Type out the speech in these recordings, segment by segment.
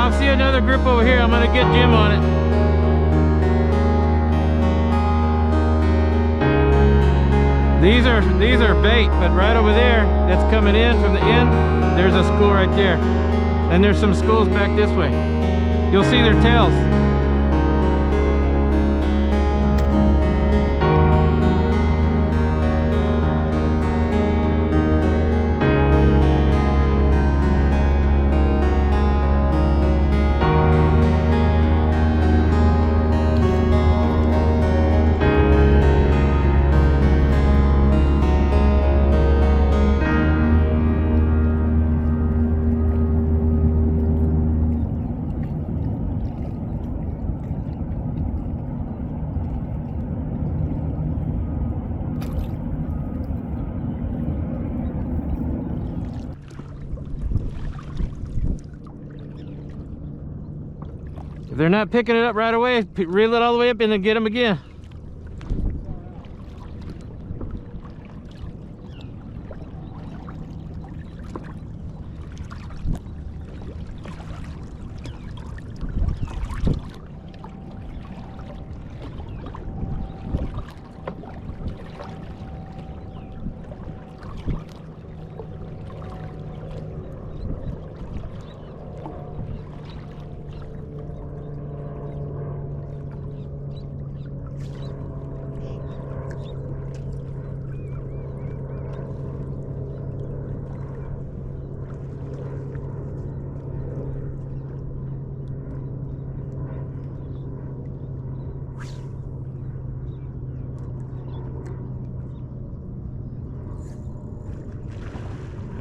I see another group over here. I'm gonna get Jim on it. These are bait, but right over there, that's coming in from the end, there's a school right there. And there's some schools back this way. You'll see their tails. If they're not picking it up right away, reel it all the way up and then get them again.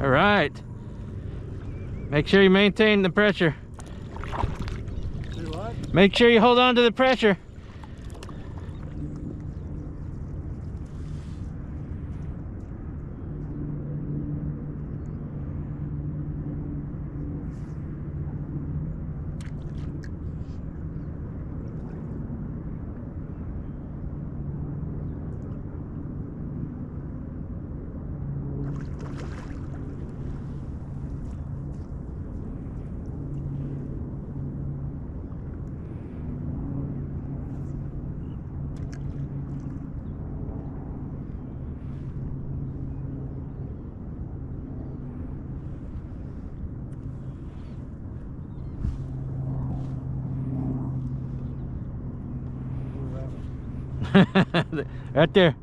All right. Make sure you maintain the pressure. Do what? Make sure you hold on to the pressure. Right there.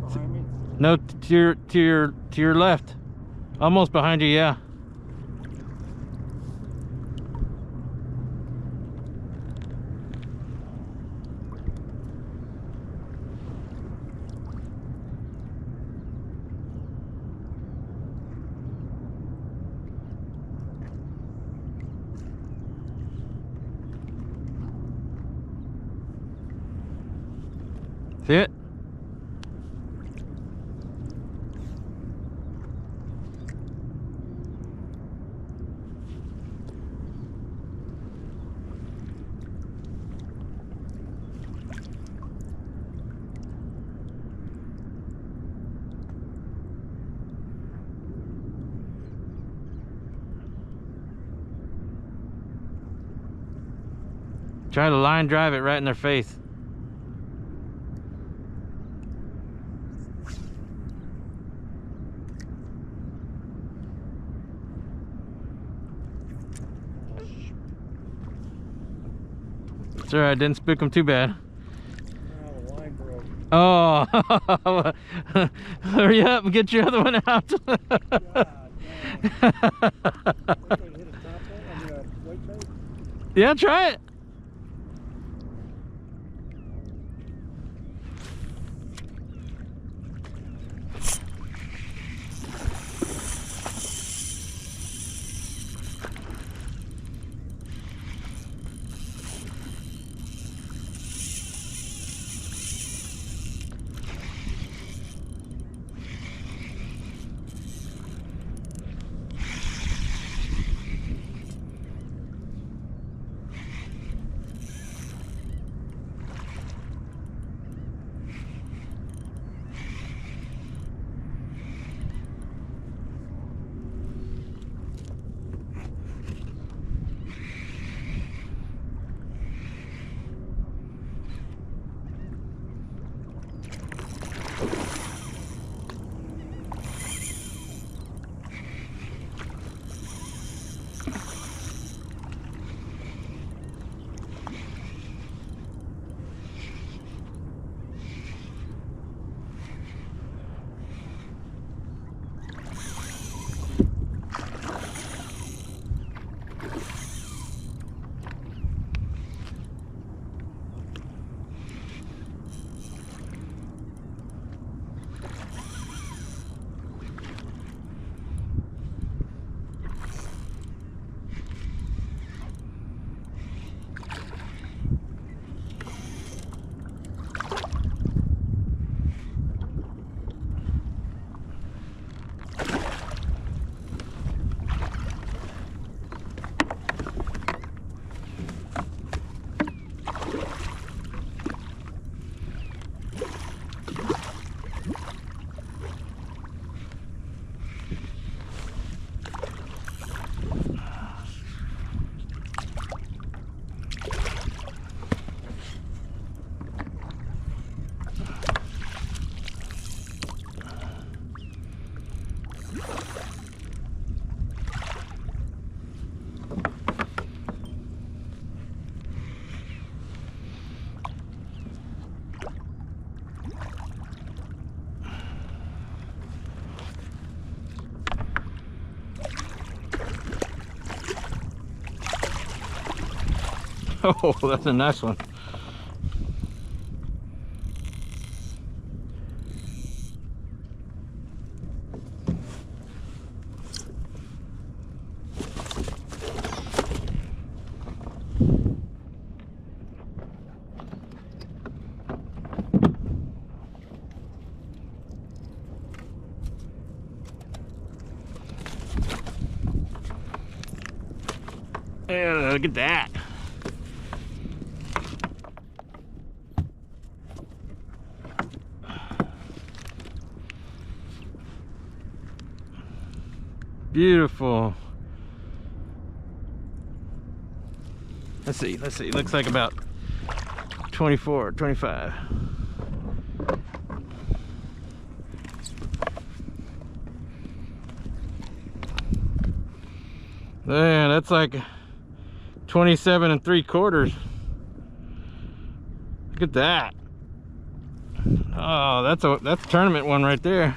Behind me? No, to your left. Almost behind you, yeah. See it? Try to line drive it right in their face. It's alright, didn't spook them too bad. Oh, the line broke. Oh, hurry up and get your other one out. God damn. Hit a top hole? I mean, a white bait? Yeah, try it. Oh, that's a nice one. Yeah, look at that. Beautiful. Let's see. Looks like about 24, 25. Man, that's like 27 3/4. Look at that. Oh, that's a tournament one right there.